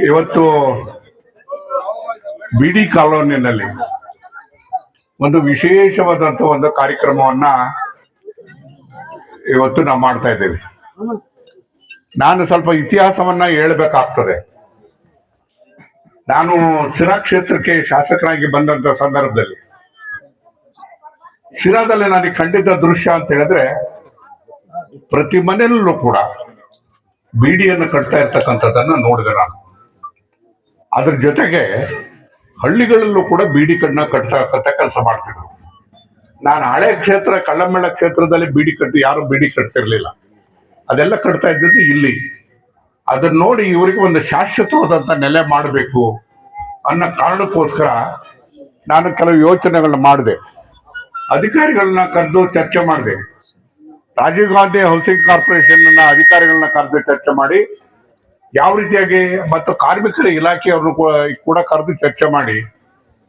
ಇವತ್ತು ಬಿಡಿ ಕಾಲೋನಿಯಲ್ಲಿ ಒಂದು ವಿಶೇಷವಾದಂತ ಒಂದು ಕಾರ್ಯಕ್ರಮವನ್ನ ಇವತ್ತು ನಾವು ಮಾಡ್ತಾ ಇದ್ದೇವೆ. ನಾನು ಸ್ವಲ್ಪ ಇತಿಹಾಸವನ್ನ ಹೇಳ್ಬೇಕಾಗ್ತದೆ. ನಾನು ಸಿರಾ ಕ್ಷೇತ್ರಕ್ಕೆ ಶಾಸಕರಾಗಿ ಬಂದಂತ ಸಂದರ್ಭದಲ್ಲಿ ಸಿರಾದಲ್ಲಿ ನನಗೆ ಕಂಡಿದ್ದ ದೃಶ್ಯ ಅಂತ ಹೇಳಿದ್ರೆ, ಪ್ರತಿ ಮನೆಯಲ್ಲೂ ಕೂಡ ಬೀಡಿಯನ್ನು ಕಟ್ತಾ ಇರ್ತಕ್ಕಂಥದ್ದನ್ನ ನೋಡಿದೆ ನಾನು. ಅದ್ರ ಜೊತೆಗೆ ಹಳ್ಳಿಗಳಲ್ಲೂ ಕೂಡ ಬೀಡಿ ಕಟ್ಟನ್ನ ಕಟ್ತಾ ಕೆಲಸ ಮಾಡ್ತಿದ್ರು. ನಾನು ಹಳೆ ಕ್ಷೇತ್ರ ಕಳ್ಳಮೇಳ ಕ್ಷೇತ್ರದಲ್ಲಿ ಬೀಡಿ ಕಟ್ಟಿ ಯಾರು ಬೀಡಿ ಕಟ್ತಿರ್ಲಿಲ್ಲ, ಅದೆಲ್ಲ ಕಟ್ತಾ ಇದ್ದದ್ದು ಇಲ್ಲಿ. ಅದನ್ನ ನೋಡಿ ಇವರಿಗೆ ಒಂದು ಶಾಶ್ವತವಾದಂತ ನೆಲೆ ಮಾಡಬೇಕು ಅನ್ನೋ ಕಾರಣಕ್ಕೋಸ್ಕರ ನಾನು ಕೆಲವು ಯೋಚನೆಗಳನ್ನ ಮಾಡಿದೆ. ಅಧಿಕಾರಿಗಳನ್ನ ಕರೆದು ಚರ್ಚೆ ಮಾಡಿದೆ. ರಾಜೀವ್ ಗಾಂಧಿ ಹೌಸಿಂಗ್ ಕಾರ್ಪೊರೇಷನ್ ಅಧಿಕಾರಿಗಳನ್ನ ಕರೆದು ಚರ್ಚೆ ಮಾಡಿ, ಯಾವ ರೀತಿಯಾಗಿ ಮತ್ತು ಕಾರ್ಮಿಕರ ಇಲಾಖೆಯವ್ರನ್ನು ಕೂಡ ಕರೆದು ಚರ್ಚೆ ಮಾಡಿ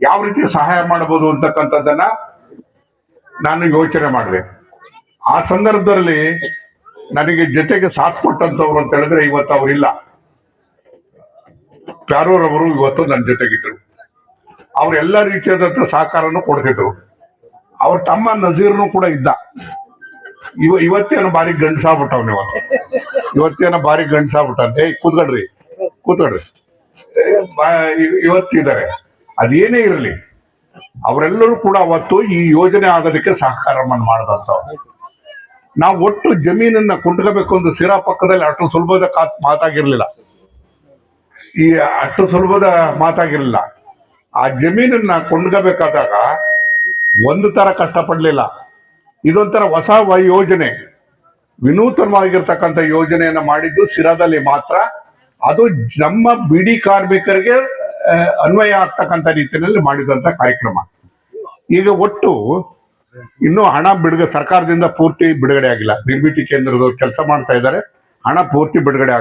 ಯಾವ ರೀತಿ ಸಹಾಯ ಮಾಡಬಹುದು ಅಂತಕ್ಕಂಥದ್ದನ್ನ ನಾನು ಯೋಚನೆ ಮಾಡಿದೆ. ಆ ಸಂದರ್ಭದಲ್ಲಿ ನನಗೆ ಜೊತೆಗೆ ಸಾಥ್ ಕೊಟ್ಟಂತವ್ರು ಅಂತ ಹೇಳಿದ್ರೆ ಇವತ್ತು ಅವರಿಲ್ಲ. ಪ್ಯಾರೂರವರು ಇವತ್ತು ನನ್ನ ಜೊತೆಗಿದ್ರು. ಅವ್ರು ಎಲ್ಲ ರೀತಿಯಾದಂತ ಸಹಕಾರನು ಕೊಡ್ತಿದ್ರು. ಅವ್ರ ತಮ್ಮ ನಜೀರ್ನು ಕೂಡ ಇದ್ದ. ಇವತ್ತೇನೋ ಬಾರಿ ಗಂಡಸಾಗ್ಬಿಟ್ಟವ್ನ ಇವತ್ತೇನೋ ಬಾರಿ ಗಂಡಸಾಗ್ಬಿಟ್ಟ. ಕೂತ್ಕೊಳ್ರಿ ಇವತ್ತಿದ್ದಾರೆ. ಅದೇನೇ ಇರಲಿ, ಅವರೆಲ್ಲರೂ ಕೂಡ ಅವತ್ತು ಈ ಯೋಜನೆ ಆಗೋದಕ್ಕೆ ಸಹಕಾರವನ್ನು ಮಾಡಿದಂಥವ್ರು. ನಾವು ಒಟ್ಟು ಜಮೀನನ್ನ ಕೊಂಡ್ಕೋಬೇಕು ಒಂದು ಸಿರಾ ಪಕ್ಕದಲ್ಲಿ ಅಷ್ಟು ಸುಲಭದ ಮಾತಾಗಿರ್ಲಿಲ್ಲ. ಅಷ್ಟು ಸುಲಭದ ಮಾತಾಗಿರ್ಲಿಲ್ಲ. ಆ ಜಮೀನನ್ನ ಕೊಂಡ್ಕೋಬೇಕಾದಾಗ ಒಂದು ತರ ಕಷ್ಟಪಡ್ಲಿಲ್ಲ. ಇದೊಂಥರ ಹೊಸ ಯೋಜನೆ, ವಿನೂತನವಾಗಿರ್ತಕ್ಕಂಥ ಯೋಜನೆಯನ್ನ ಮಾಡಿದ್ದು ಸಿರಾದಲ್ಲಿ ಮಾತ್ರ. ಅದು ನಮ್ಮ ಬಿಡಿ ಕಾರ್ಮಿಕರಿಗೆ ಅನ್ವಯ ಆಗ್ತಕ್ಕಂಥ ರೀತಿಯಲ್ಲಿ ಮಾಡಿದಂತ ಕಾರ್ಯಕ್ರಮ. ಈಗ ಒಟ್ಟು ಇನ್ನೂ ಹಣ ಸರ್ಕಾರದಿಂದ ಪೂರ್ತಿ ಬಿಡುಗಡೆ ಆಗಿಲ್ಲ. ನಿರ್ಮಿತಿ ಕೇಂದ್ರದವ್ರು ಕೆಲಸ ಮಾಡ್ತಾ ಇದ್ದಾರೆ, ಹಣ ಪೂರ್ತಿ ಬಿಡುಗಡೆ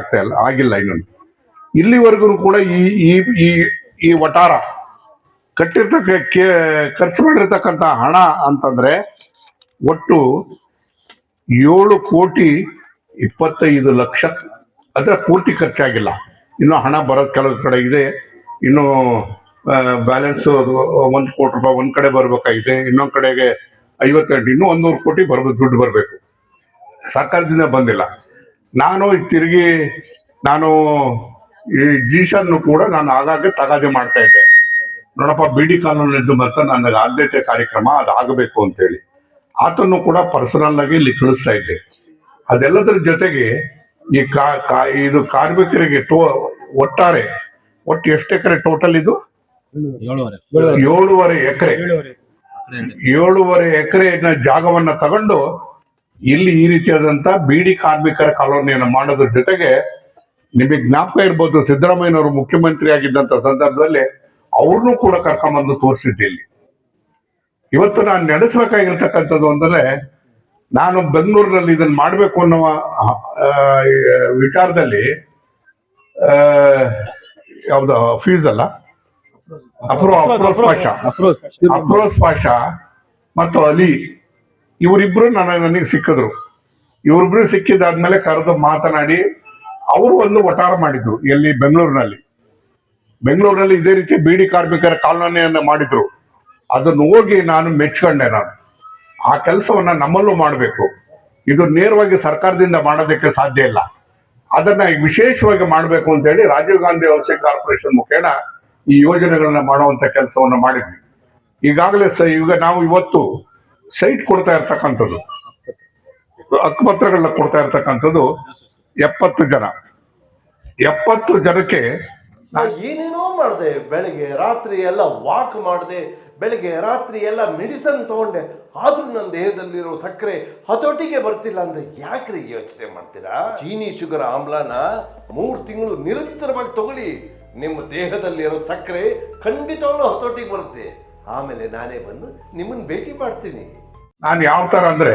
ಆಗಿಲ್ಲ ಇನ್ನೊಂದು. ಇಲ್ಲಿವರೆಗೂ ಕೂಡ ಈ ವಟಾರ ಖರ್ಚು ಮಾಡಿರ್ತಕ್ಕಂಥ ಹಣ ಅಂತಂದ್ರೆ ಒಟ್ಟು 7,25,00,000. ಅಂದ್ರೆ ಪೂರ್ತಿ ಖರ್ಚಾಗಿಲ್ಲ. ಇನ್ನು ಹಣ ಬರೋದು ಕೆಲವು ಕಡೆ ಇದೆ. ಇನ್ನು ಬ್ಯಾಲೆನ್ಸ್ 1 ಕೋಟಿ ರೂಪಾಯಿ ಒಂದ್ ಕಡೆ ಬರ್ಬೇಕಾಗಿದೆ, ಇನ್ನೊಂದ್ ಕಡೆಗೆ 58, ಇನ್ನೂ 100 ಕೋಟಿ ದುಡ್ಡು ಬರಬೇಕು. ಸರ್ಕಾರದಿಂದ ಬಂದಿಲ್ಲ. ನಾನು ಈ ಜೀಶನ್ ಕೂಡ ನಾನು ಆಗಾಗ್ಗೆ ತಗಾದೆ ಮಾಡ್ತಾ ಇದ್ದೆ. ನೋಡಪ್ಪ, ಬಿಡಿ ಕಾನೂನಿದ್ದು ಮತ್ತೆ ನನಗೆ ಆದ್ಯತೆ ಕಾರ್ಯಕ್ರಮ ಅದಾಗಬೇಕು ಅಂತೇಳಿ ಆತನ್ನು ಕೂಡ ಪರ್ಸನಲ್ ಆಗಿ ಇಲ್ಲಿ ಕಳಿಸ್ತಾ ಇದ್ದೆ. ಅದೆಲ್ಲದರ ಜೊತೆಗೆ ಈ ಇದು ಕಾರ್ಮಿಕರಿಗೆ ಒಟ್ಟು ಎಷ್ಟು ಎಕರೆ ಟೋಟಲ್ ಇದು? 7.5 ಎಕರೆ. 7.5 ಎಕರೆನ ಜಾಗವನ್ನ ತಗೊಂಡು ಇಲ್ಲಿ ಈ ರೀತಿಯಾದಂತ ಬೀಡಿ ಕಾರ್ಮಿಕರ ಕಾಲೋನಿಯನ್ನು ಮಾಡೋದ್ರ ಜೊತೆಗೆ, ನಿಮಗೆ ಜ್ಞಾಪಕ ಇರ್ಬೋದು, ಸಿದ್ದರಾಮಯ್ಯನವರು ಮುಖ್ಯಮಂತ್ರಿ ಆಗಿದ್ದಂತ ಸಂದರ್ಭದಲ್ಲಿ ಅವ್ರನ್ನೂ ಕೂಡ ಕರ್ಕೊಂಬಂದು ತೋರಿಸಿದ್ದೆ ಇಲ್ಲಿ. ಇವತ್ತು ನಾನು ನಡೆಸಬೇಕಾಗಿರ್ತಕ್ಕಂಥದ್ದು ಅಂದ್ರೆ, ನಾನು ಬೆಂಗಳೂರಿನಲ್ಲಿ ಇದನ್ನ ಮಾಡಬೇಕು ಅನ್ನುವ ವಿಚಾರದಲ್ಲಿ ಯಾವ್ದು ಫೀಸ್ ಅಲ್ಲ, ಅಫ್ರೋಜ್ ಪಾಷಾ ಮತ್ತು ಅಲಿ ಇವರಿಬ್ರು ನನಗೆ ಸಿಕ್ಕಿದ್ರು. ಇವರಿಬ್ರು ಸಿಕ್ಕಿದಾದ್ಮೇಲೆ ಕರೆದು ಮಾತನಾಡಿ ಅವರು ಒಂದು ವಟಾರ ಮಾಡಿದ್ರು. ಎಲ್ಲಿ? ಬೆಂಗಳೂರಿನಲ್ಲಿ ಇದೇ ರೀತಿ ಬೀಡಿ ಕಾರ್ಮಿಕರ ಕಾಲೋನಿಯನ್ನು ಮಾಡಿದ್ರು. ಅದನ್ನು ಹೋಗಿ ನಾನು ಮೆಚ್ಕೊಂಡೆ. ನಾನು ಆ ಕೆಲಸವನ್ನ ನಮ್ಮಲ್ಲೂ ಮಾಡಬೇಕು. ಇದು ನೇರವಾಗಿ ಸರ್ಕಾರದಿಂದ ಮಾಡೋದಕ್ಕೆ ಸಾಧ್ಯ ಇಲ್ಲ. ಅದನ್ನ ವಿಶೇಷವಾಗಿ ಮಾಡಬೇಕು ಅಂತ ಹೇಳಿ ರಾಜೀವ್ ಗಾಂಧಿ ಹೌಸಿಂಗ್ ಕಾರ್ಪೊರೇಷನ್ ಮುಖೇನ ಈ ಯೋಜನೆಗಳನ್ನ ಮಾಡುವಂತ ಕೆಲಸವನ್ನ ಮಾಡಿದ್ವಿ. ಈಗಾಗಲೇ ಈಗ ನಾವು ಇವತ್ತು ಸೈಟ್ ಕೊಡ್ತಾ ಇರ್ತಕ್ಕಂಥದ್ದು, ಹಕ್ಕುಪತ್ರಗಳನ್ನ ಕೊಡ್ತಾ ಇರ್ತಕ್ಕಂಥದ್ದು 70 ಜನಕ್ಕೆ ಏನೇನೋ ಮಾಡಿದೆ. ಬೆಳಿಗ್ಗೆ ರಾತ್ರಿ ಎಲ್ಲ ವಾಕ್ ಮಾಡಿದೆ, ಬೆಳಿಗ್ಗೆ ರಾತ್ರಿ ಎಲ್ಲ ಮೆಡಿಸನ್ ತಗೊಂಡೆ, ಆದ್ರೂ ನನ್ನ ದೇಹದಲ್ಲಿರೋ ಸಕ್ಕರೆ ಹತೋಟಿಗೆ ಬರ್ತಿಲ್ಲ ಅಂದ್ರೆ ಯಾಕ್ರಿ ಯೋಚನೆ ಮಾಡ್ತೀರಾ? ಚೀನಿ ಶುಗರ್ ಆಮ್ಲನ 3 ತಿಂಗಳು ನಿರಂತರವಾಗಿ ತಗೊಳ್ಳಿ, ನಿಮ್ಮ ದೇಹದಲ್ಲಿರೋ ಸಕ್ಕರೆ ಖಂಡಿತವಾಗ್ಲೂ ಹತೋಟಿಗೆ ಬರುತ್ತೆ. ಆಮೇಲೆ ನಾನೇ ಬಂದು ನಿಮ್ಮನ್ನ ಭೇಟಿ ಮಾಡ್ತೀನಿ. ನಾನು ಯಾವ ತರ ಅಂದ್ರೆ,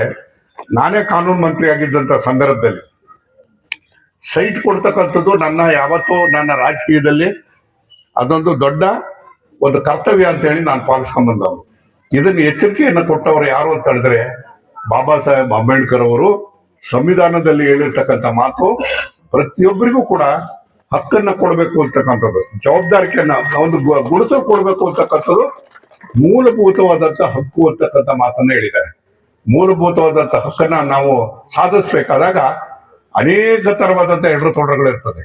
ನಾನೇ ಕಾನೂನು ಮಂತ್ರಿ ಆಗಿದ್ದಂತ ಸಂದರ್ಭದಲ್ಲಿ ಸೈಟ್ ಕೊಡ್ತಕ್ಕಂಥದ್ದು ಯಾವತ್ತೂ ನನ್ನ ರಾಜಕೀಯದಲ್ಲಿ ಅದೊಂದು ದೊಡ್ಡ ಒಂದು ಕರ್ತವ್ಯ ಅಂತ ಹೇಳಿ ನಾನು ಪಾಲಿಸ್ಕೊಂಡ್ ಬಂದವರು. ಇದನ್ನ ಎಚ್ಚರಿಕೆಯನ್ನು ಕೊಟ್ಟವರು ಯಾರು ಅಂತ ಹೇಳಿದ್ರೆ, ಬಾಬಾ ಸಾಹೇಬ್ ಅಂಬೇಡ್ಕರ್ ಅವರು ಸಂವಿಧಾನದಲ್ಲಿ ಹೇಳಿರ್ತಕ್ಕಂಥ ಮಾತು ಪ್ರತಿಯೊಬ್ಬರಿಗೂ ಕೂಡ ಹಕ್ಕನ್ನ ಕೊಡಬೇಕು ಅಂತಕ್ಕಂಥದ್ದು, ಜವಾಬ್ದಾರಿಕೆಯನ್ನ ಒಂದು ಗುರುತು ಕೊಡಬೇಕು ಅಂತಕ್ಕಂಥದ್ದು ಮೂಲಭೂತವಾದಂತ ಹಕ್ಕು ಅಂತಕ್ಕಂಥ ಮಾತನ್ನ ಹೇಳಿದ್ದಾರೆ. ಮೂಲಭೂತವಾದಂತ ಹಕ್ಕನ್ನ ನಾವು ಸಾಧಿಸ್ಬೇಕಾದಾಗ ಅನೇಕ ತರವಾದಂತ ಎಡರುತೊಡರುಗಳಿರ್ತದೆ,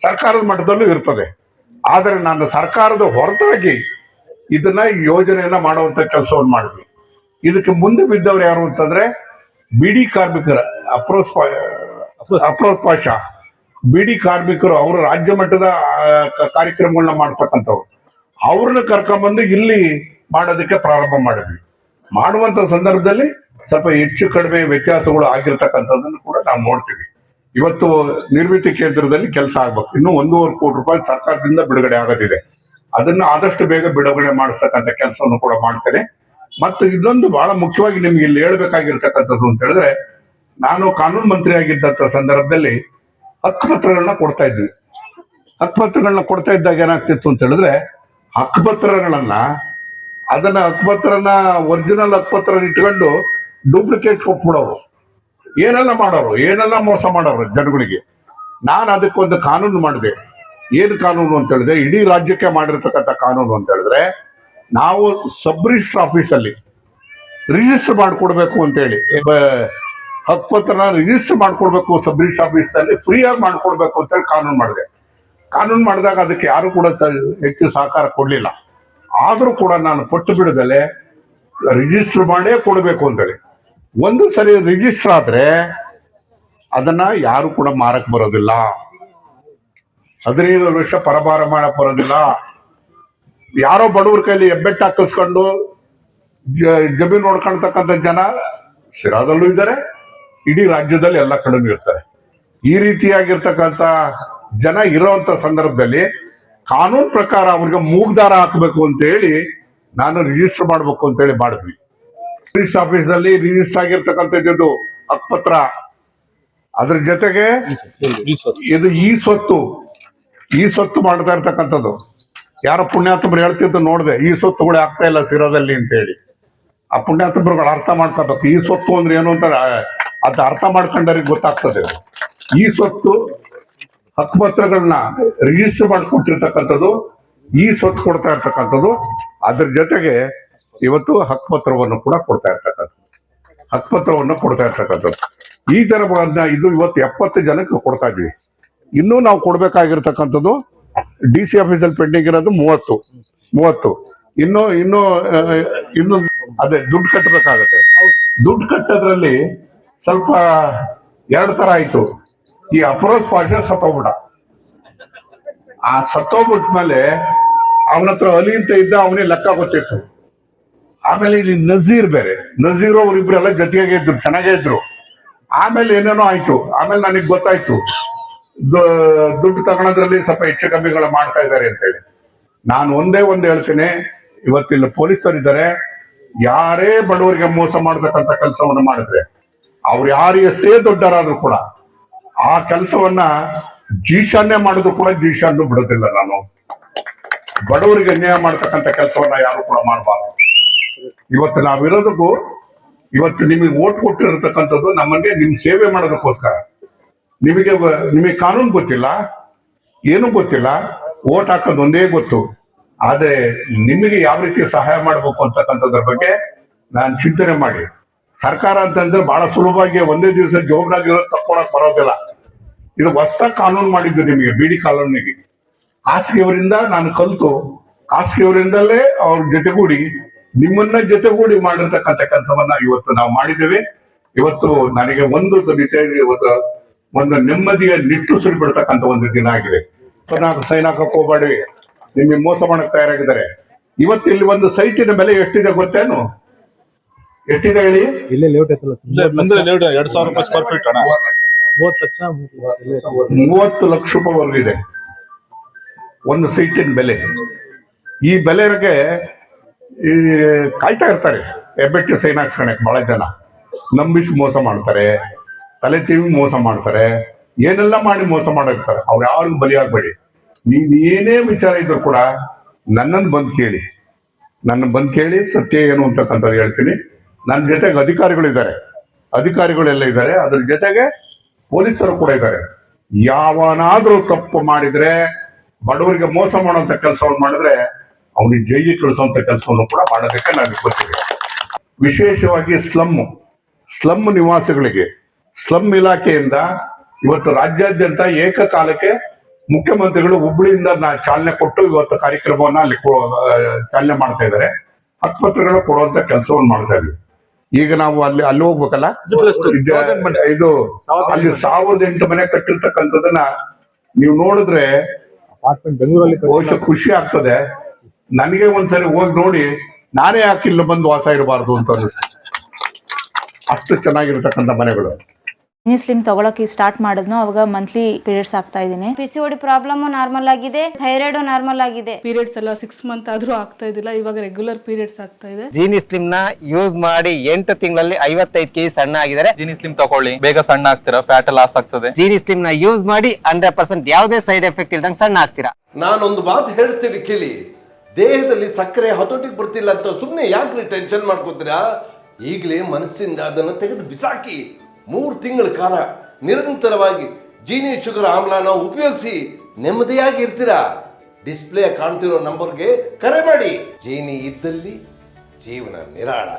ಸರ್ಕಾರದ ಮಟ್ಟದಲ್ಲೂ ಇರ್ತದೆ. ಆದರೆ ನಾನು ಸರ್ಕಾರದ ಹೊರತಾಗಿ ಇದನ್ನ ಯೋಜನೆಯನ್ನ ಮಾಡುವಂತ ಕೆಲಸವನ್ನು ಮಾಡಿದ್ವಿ. ಇದಕ್ಕೆ ಮುಂದೆ ಬಿದ್ದವ್ರು ಯಾರು ಅಂತಂದ್ರೆ ಬಿಡಿ ಕಾರ್ಮಿಕರ ಅಫ್ರೋಸ್ ಪಾಷಾ ಬಿಡಿ ಕಾರ್ಮಿಕರು, ಅವರು ರಾಜ್ಯ ಮಟ್ಟದ ಕಾರ್ಯಕ್ರಮಗಳನ್ನ ಮಾಡ್ತಕ್ಕಂಥವ್ರು, ಅವ್ರನ್ನ ಕರ್ಕೊಂಡ್ಬಂದು ಇಲ್ಲಿ ಮಾಡೋದಕ್ಕೆ ಪ್ರಾರಂಭ ಮಾಡಿದ್ವಿ. ಮಾಡುವಂತ ಸಂದರ್ಭದಲ್ಲಿ ಸ್ವಲ್ಪ ಹೆಚ್ಚು ಕಡಿಮೆ ವ್ಯತ್ಯಾಸಗಳು ಆಗಿರ್ತಕ್ಕಂಥದ್ದನ್ನು ಕೂಡ ನಾವು ನೋಡ್ತೀವಿ. ಇವತ್ತು ನಿರ್ಮಿತಿ ಕೇಂದ್ರದಲ್ಲಿ ಕೆಲಸ ಆಗ್ಬೇಕು, ಇನ್ನೂ 1.5 ಕೋಟಿ ರೂಪಾಯಿ ಸರ್ಕಾರದಿಂದ ಬಿಡುಗಡೆ ಆಗೋದಿದೆ. ಅದನ್ನ ಆದಷ್ಟು ಬೇಗ ಬಿಡುಗಡೆ ಮಾಡಿಸ್ತಕ್ಕಂಥ ಕೆಲಸವನ್ನು ಕೂಡ ಮಾಡ್ತೇನೆ. ಮತ್ತು ಇನ್ನೊಂದು ಬಹಳ ಮುಖ್ಯವಾಗಿ ನಿಮ್ಗೆ ಇಲ್ಲಿ ಹೇಳ್ಬೇಕಾಗಿರ್ತಕ್ಕಂಥದ್ದು ಅಂತ ಹೇಳಿದ್ರೆ, ನಾನು ಕಾನೂನು ಮಂತ್ರಿ ಆಗಿದ್ದಂಥ ಸಂದರ್ಭದಲ್ಲಿ ಹಕ್ಕುಪತ್ರಗಳನ್ನ ಕೊಡ್ತಾ ಇದ್ವಿ. ಹಕ್ಕುಪತ್ರಗಳನ್ನ ಕೊಡ್ತಾ ಇದ್ದಾಗ ಏನಾಗ್ತಿತ್ತು ಅಂತ ಹೇಳಿದ್ರೆ, ಹಕ್ಕುಪತ್ರಗಳನ್ನ ಹಕ್ಕುಪತ್ರನ ಒರಿಜಿನಲ್ ಹಕ್ಕುಪತ್ರ ಇಟ್ಕೊಂಡು ಡೂಪ್ಲಿಕೇಟ್ ಕೊಟ್ಬಿಡೋರು, ಏನೆಲ್ಲ ಮೋಸ ಮಾಡೋರು ಜನಗಳಿಗೆ. ನಾನು ಅದಕ್ಕೊಂದು ಕಾನೂನು ಮಾಡಿದೆ. ಏನು ಕಾನೂನು ಅಂತ ಹೇಳಿದ್ರೆ, ಇಡೀ ರಾಜ್ಯಕ್ಕೆ ಮಾಡಿರ್ತಕ್ಕಂಥ ಕಾನೂನು ಅಂತ ಹೇಳಿದ್ರೆ, ನಾವು ಸಬ್ ರಿಜಿಸ್ಟರ್ ಆಫೀಸಲ್ಲಿ ರಿಜಿಸ್ಟರ್ ಮಾಡಿಕೊಡ್ಬೇಕು ಅಂತೇಳಿ, ಹಕ್ಕುಪತ್ರನ ರಿಜಿಸ್ಟರ್ ಮಾಡ್ಕೊಡ್ಬೇಕು ಸಬ್ ರಿಜಿಸ್ಟರ್ ಆಫೀಸಲ್ಲಿ ಫ್ರೀಯಾಗಿ ಮಾಡ್ಕೊಡ್ಬೇಕು ಅಂತೇಳಿ ಕಾನೂನು ಮಾಡಿದೆ. ಕಾನೂನು ಮಾಡಿದಾಗ ಅದಕ್ಕೆ ಯಾರು ಕೂಡ ಹೆಚ್ಚು ಸಹಕಾರ ಕೊಡಲಿಲ್ಲ. ಆದರೂ ಕೂಡ ನಾನು ಪಟ್ಟು ಬಿಡದಲ್ಲೇ ರಿಜಿಸ್ಟರ್ ಮಾಡೇ ಕೊಡಬೇಕು ಅಂತೇಳಿ, ಒಂದು ಸರಿ ರಿಜಿಸ್ಟರ್ ಆದ್ರೆ ಅದನ್ನ ಯಾರು ಕೂಡ ಮಾರಕ್ ಬರೋದಿಲ್ಲ, 15 ವರ್ಷ ಪರಭಾರ ಮಾಡಕ್ ಬರೋದಿಲ್ಲ. ಯಾರೋ ಬಡವ್ರ ಕೈಲಿ ಹೆಬ್ಬೆಟ್ಟು ಹಾಕಿಸ್ಕೊಂಡು ಜಮೀನು ನೋಡ್ಕೊಳ್ತಕ್ಕಂಥ ಜನ ಸಿರಾದಲ್ಲೂ ಇದ್ದಾರೆ, ಇಡೀ ರಾಜ್ಯದಲ್ಲಿ ಎಲ್ಲ ಕಡೆನೂ ಇರ್ತಾರೆ. ಈ ರೀತಿಯಾಗಿರ್ತಕ್ಕಂಥ ಜನ ಇರೋಂಥ ಸಂದರ್ಭದಲ್ಲಿ ಕಾನೂನು ಪ್ರಕಾರ ಅವ್ರಿಗೆ ಮೂಗ್ದಾರ ಹಾಕಬೇಕು ಅಂತ ಹೇಳಿ ನಾನು ರಿಜಿಸ್ಟರ್ ಮಾಡ್ಬೇಕು ಅಂತ ಹೇಳಿ ಮಾಡಿದ್ವಿ. ರಿಜಿಸ್ಟರ್ ಆಫೀಸಲ್ಲಿ ರಿಜಿಸ್ಟರ್ ಆಗಿರ್ತಕ್ಕಂಥದ್ದು ಹಕ್ಕುಪತ್ರ, ಅದ್ರ ಜೊತೆಗೆ ಇದು ಈ ಸ್ವತ್ತು ಮಾಡ್ತಾ ಇರ್ತಕ್ಕಂಥದ್ದು. ಯಾರೋ ಪುಣ್ಯಾತ್ಮರು ಹೇಳ್ತಿದ್ದು ನೋಡಿದೆ, ಈ ಸ್ವತ್ತುಗಳು ಆಗ್ತಾ ಇಲ್ಲ ಸಿರೋದಲ್ಲಿ ಅಂತ ಹೇಳಿ. ಆ ಪುಣ್ಯಾತ್ಮರುಗಳು ಅರ್ಥ ಮಾಡ್ಕೋಬೇಕು, ಈ ಸ್ವತ್ತು ಅಂದ್ರೆ ಏನು ಅಂತ ಅದು ಅರ್ಥ ಮಾಡ್ಕೊಂಡವ್ರಿಗೆ ಗೊತ್ತಾಗ್ತದೆ. ಈ ಸ್ವತ್ತು ಹಕ್ಕುಪತ್ರಗಳನ್ನ ರಿಜಿಸ್ಟರ್ ಮಾಡಿಕೊಟ್ಟಿರ್ತಕ್ಕಂಥದ್ದು, ಈ ಸ್ವತ್ತು ಕೊಡ್ತಾ ಇರ್ತಕ್ಕಂಥದ್ದು, ಅದ್ರ ಜೊತೆಗೆ ಇವತ್ತು ಹಕ್ಕುಪತ್ರವನ್ನು ಕೂಡ ಕೊಡ್ತಾ ಇರ್ತಕ್ಕಂಥದ್ದು. ಈ ತರ ಇದು ಇವತ್ತು 70 ಜನಕ್ಕೆ ಕೊಡ್ತಾ ಇದ್ವಿ. ಇನ್ನೂ ನಾವು ಕೊಡ್ಬೇಕಾಗಿರ್ತಕ್ಕಂಥದ್ದು DC ಆಫೀಸಲ್ಲಿ ಪೆಂಡಿಂಗ್ ಇರೋದು 30. ಇನ್ನು ಅದೇ ದುಡ್ಡು ಕಟ್ಟಬೇಕಾಗತ್ತೆ. ದುಡ್ಡು ಕಟ್ಟೋದ್ರಲ್ಲಿ ಸ್ವಲ್ಪ 2 ತರ ಆಯ್ತು. ಈ ಅಫ್ರೋಸ್ ಪಾಷಾ ಸತ್ತೋಗ್ಬಿಟ್ಮೇಲೆ ಅವನ ಹತ್ರ ಅಲಿ ಅಂತ ಇದ್ದ, ಅವನೇ ಲೆಕ್ಕ ಗೊತ್ತಿತ್ತು. ಆಮೇಲೆ ಇಲ್ಲಿ ನಜೀರ್ ಅವರಿಬ್ರೆಲ್ಲ ಜೊತೆಗೆ ಇದ್ರು, ಚೆನ್ನಾಗೇ ಇದ್ರು. ಆಮೇಲೆ ಏನೇನೋ ಆಯ್ತು. ಆಮೇಲೆ ನನಗೆ ಗೊತ್ತಾಯ್ತು ದುಡ್ಡು ತಗೊಳೋದ್ರಲ್ಲಿ ಸ್ವಲ್ಪ ಹೆಚ್ಚು ಕಮ್ಮಿಗಳು ಮಾಡ್ತಾ ಇದ್ದಾರೆ ಅಂತೇಳಿ. ನಾನು ಒಂದೇ ಹೇಳ್ತೀನಿ, ಇವತ್ತಿಲ್ಲಿ ಪೊಲೀಸರಿದ್ದಾರೆ, ಯಾರೇ ಬಡವರಿಗೆ ಮೋಸ ಮಾಡತಕ್ಕಂಥ ಕೆಲಸವನ್ನು ಮಾಡಿದ್ರೆ, ಅವ್ರು ಯಾರು ಎಷ್ಟೇ ದೊಡ್ಡರಾದ್ರೂ ಕೂಡ ಆ ಕೆಲಸವನ್ನ ಜೀಶಾನ್ಯ ಮಾಡಿದ್ರು ಕೂಡ ಜೀಶಾನ್ಯ ಬಿಡೋದಿಲ್ಲ. ನಾನು ಬಡವರಿಗೆ ಅನ್ಯಾಯ ಮಾಡ್ತಕ್ಕಂಥ ಕೆಲಸವನ್ನ ಯಾರು ಕೂಡ ಮಾಡಬಾರ್ದು. ಇವತ್ತು ನಾವಿರೋದಕ್ಕೂ, ಇವತ್ತು ನಿಮಗೆ ಓಟ್ ಕೊಟ್ಟಿರತಕ್ಕಂಥದ್ದು ನಮಗೆ ನಿಮ್ ಸೇವೆ ಮಾಡೋದಕ್ಕೋಸ್ಕರ. ನಿಮಗೆ ಕಾನೂನು ಗೊತ್ತಿಲ್ಲ, ಏನು ಗೊತ್ತಿಲ್ಲ, ಓಟ್ ಹಾಕೋದು ಒಂದೇ ಗೊತ್ತು. ಆದ್ರೆ ನಿಮಗೆ ಯಾವ ರೀತಿ ಸಹಾಯ ಮಾಡ್ಬೇಕು ಅಂತಕ್ಕಂಥದ್ರ ಬಗ್ಗೆ ನಾನು ಚಿಂತನೆ ಮಾಡಿ. ಸರ್ಕಾರ ಅಂತಂದ್ರೆ ಬಹಳ ಸುಲಭವಾಗಿ ಒಂದೇ ದಿವಸ ಜೋಬ್ನಾಗಿರೋ ತಕ್ಕೊಳಕ್ ಬರೋದಿಲ್ಲ. ಇದು ಹೊಸ ಕಾನೂನು ಮಾಡಿದ್ದು ನಿಮಗೆ, ಬಿಡಿ ಕಾನೂನಿಗೆ. ಖಾಸಗಿಯವರಿಂದ ನಾನು ಕಲಿತು, ಖಾಸಗಿಯವರಿಂದಲೇ ಅವ್ರ ಜೊತೆಗೂಡಿ, ನಿಮ್ಮನ್ನ ಜೊತೆಗೂಡಿ ಮಾಡಿರ್ತಕ್ಕಂಥ ಕೆಲಸವನ್ನ ಇವತ್ತು ನಾವು ಮಾಡಿದ್ದೇವೆ. ಇವತ್ತು ನನಗೆ ಒಂದು ನೆಮ್ಮದಿಯ ನಿಟ್ಟುಸಿರು ಬಿಡ್ತಕ್ಕಂಥ ಒಂದು ದಿನ ಆಗಿದೆ. ಸೈನ್ ಹಾಕಕ್ ಹೋಗ್ಬೇಡಿ, ನಿಮಗೆ ಮೋಸ ಮಾಡಕ್ ತಯಾರಾಗಿದ್ದಾರೆ. ಇವತ್ತು ಇಲ್ಲಿ ಒಂದು ಸೈಟಿನ ಬೆಲೆ ಎಷ್ಟಿದೆ ಗೊತ್ತೇನು? ಎಷ್ಟಿದೆ ಹೇಳಿ? 30 ಲಕ್ಷ ರೂಪಾಯಿವರೆಗಿದೆ ಒಂದು ಸೈಟಿನ ಬೆಲೆ. ಈ ಬೆಲೆಗೆ ಕಾಯ್ತಾ ಇರ್ತಾರೆ ಹೆಬ್ಬೆಟ್ಟು ಸೈನ್ ಹಾಕ್ಸ್ಕೊಳಕ್. ಬಹಳ ಜನ ನಂಬಿಸಿ ಮೋಸ ಮಾಡ್ತಾರೆ, ತಲೆ ತಿವಿ ಮೋಸ ಮಾಡ್ತಾರೆ, ಏನೆಲ್ಲ ಮಾಡಿ ಮೋಸ ಮಾಡಿರ್ತಾರೆ. ಅವ್ರು ಯಾರಿಗೂ ಬಲಿಯಾಗಬೇಡಿ. ನೀವ್ ಏನೇ ವಿಚಾರ ಇದ್ರು ಕೂಡ ನನ್ನನ್ನು ಬಂದು ಕೇಳಿ ಸತ್ಯ ಏನು ಅಂತಕ್ಕಂಥದ್ದು ಹೇಳ್ತೀನಿ. ನನ್ನ ಜೊತೆಗೆ ಅಧಿಕಾರಿಗಳೆಲ್ಲ ಇದ್ದಾರೆ, ಅದ್ರ ಜೊತೆಗೆ ಪೊಲೀಸರು ಕೂಡ ಇದ್ದಾರೆ. ಯಾವನಾದ್ರೂ ತಪ್ಪು ಮಾಡಿದ್ರೆ, ಬಡವರಿಗೆ ಮೋಸ ಮಾಡುವಂತ ಕೆಲಸವನ್ನು ಮಾಡಿದ್ರೆ ಅವನಿಗೆ ಜೈಲಿಗೆ ಕಳಿಸುವಂತ ಕೆಲಸವನ್ನು ಕೂಡ ಮಾಡೋದಕ್ಕೆ ನನಗೆ ಗೊತ್ತಿದೆ. ವಿಶೇಷವಾಗಿ ಸ್ಲಮ್ ನಿವಾಸಿಗಳಿಗೆ ಸ್ಲಮ್ ಇಲಾಖೆಯಿಂದ ಇವತ್ತು ರಾಜ್ಯಾದ್ಯಂತ ಏಕಕಾಲಕ್ಕೆ ಮುಖ್ಯಮಂತ್ರಿಗಳು ಹುಬ್ಳಿಯಿಂದ ಚಾಲನೆ ಕೊಟ್ಟು ಇವತ್ತು ಕಾರ್ಯಕ್ರಮವನ್ನ ಅಲ್ಲಿ ಚಾಲನೆ ಮಾಡ್ತಾ ಇದ್ದಾರೆ. ಹಕ್ಕುಪತ್ರಗಳು ಕೊಡುವಂತ ಕೆಲಸವನ್ನು ಮಾಡ್ತಾ ಇದ್ವಿ. ಈಗ ನಾವು ಅಲ್ಲಿ ಹೋಗ್ಬೇಕಲ್ಲ, ಇದು ಅಲ್ಲಿ 1008 ಮನೆ ಕಟ್ಟಿರ್ತಕ್ಕಂಥದನ್ನ ನೀವು ನೋಡಿದ್ರೆ ಬಹುಶಃ ಖುಷಿ ಆಗ್ತದೆ. ನನಗೆ ಒಂದ್ಸರಿ ಹೋಗಿ ನೋಡಿ ನಾನೇ ಯಾಕೆ ಇಲ್ಲಿ ಬಂದು ವಾಸ ಇರಬಾರ್ದು ಅಂತ ಅನಿಸ್ತದೆ. ಅಷ್ಟು ಚೆನ್ನಾಗಿರ್ತಕ್ಕಂಥ ಮನೆಗಳು. ಸ್ಲಿಮ್ ತಗೊಳಕ್ಕೆ ಸ್ಟಾರ್ಟ್ ಮಾಡಿದ್ನೋ ಅವಾಗ ಮಂತ್ಲಿ ಪೀರಿಯಡ್ಸ್ ಆಗ್ತಾ ಇದ್ದೀನಿ. PCOD ಪ್ರಾಬ್ಲಮ್ ನಾರ್ಮಲ್ ಆಗಿದೆ, ಥೈರಾಯ್ಡ್ ನಾರ್ಮಲ್ ಆಗಿದೆ. ಪೀರಿಯಡ್ಸ್ ಎಲ್ಲ 6 ಮಂತ್ ಆದ್ರೂ ಆಗ್ತಾ ಇದ್ದಿಲ್ಲ, ಇವಾಗ ರೆಗ್ಯುಲರ್ ಪೀರಿಯಡ್ಸ್ ಆಗ್ತಾ ಇದೆ. ಜೀನಿ ಸ್ಲಿಮ್ ನ ಯೂಸ್ ಮಾಡಿ 8 ತಿಂಗಳಲ್ಲಿ 55 kg ಸಣ್ಣ ಆಗಿದ್ದಾರೆ. ಜೀನಿ ಸ್ಲಿಮ್ ತಗೊಳ್ಳಿ, ಬೇಗ ಸಣ್ಣ ಆಗ್ತೀರಾ, ಫ್ಯಾಟ್ ಲಾಸ್ ಆಗ್ತದೆ. ಜೀನಿ ಸ್ಲಿಮ್ ನ ಯೂಸ್ ಮಾಡಿ 100% ಯಾವುದೇ ಸೈಡ್ ಎಫೆಕ್ಟ್ ಇಲ್ದಂಗೆ ಸಣ್ಣ ಆಗ್ತೀರಾ. ನಾನೊಂದು ಮಾತು ಹೇಳ್ತೀನಿ ಕೇಳಿ, ದೇಹದಲ್ಲಿ ಸಕ್ಕರೆ ಹತೋಟಿಗೆ ಬರ್ತಿಲ್ಲ ಅಂತ ಸುಮ್ಮನೆ ಯಾಕ್ರಿ ಟೆನ್ಷನ್ ಮಾಡ್ಕೋತೀರಾ? ಈಗಲೇ ಮನಸ್ಸಿಂದ ಅದನ್ನು ತೆಗೆದು ಬಿಸಾಕಿ 3 ತಿಂಗಳ ಕಾಲ ನಿರಂತರವಾಗಿ ಜೀನಿ ಶುಗರ್ ಆಮ್ಲನ ಉಪಯೋಗಿಸಿ ನೆಮ್ಮದಿಯಾಗಿ ಇರ್ತೀರಾ. ಡಿಸ್ಪ್ಲೇ ಕಾಣ್ತಿರೋ ನಂಬರ್ಗೆ ಕರೆ ಮಾಡಿ. ಜೀನಿ ಇದ್ದಲ್ಲಿ ಜೀವನ ನಿರಾಳ.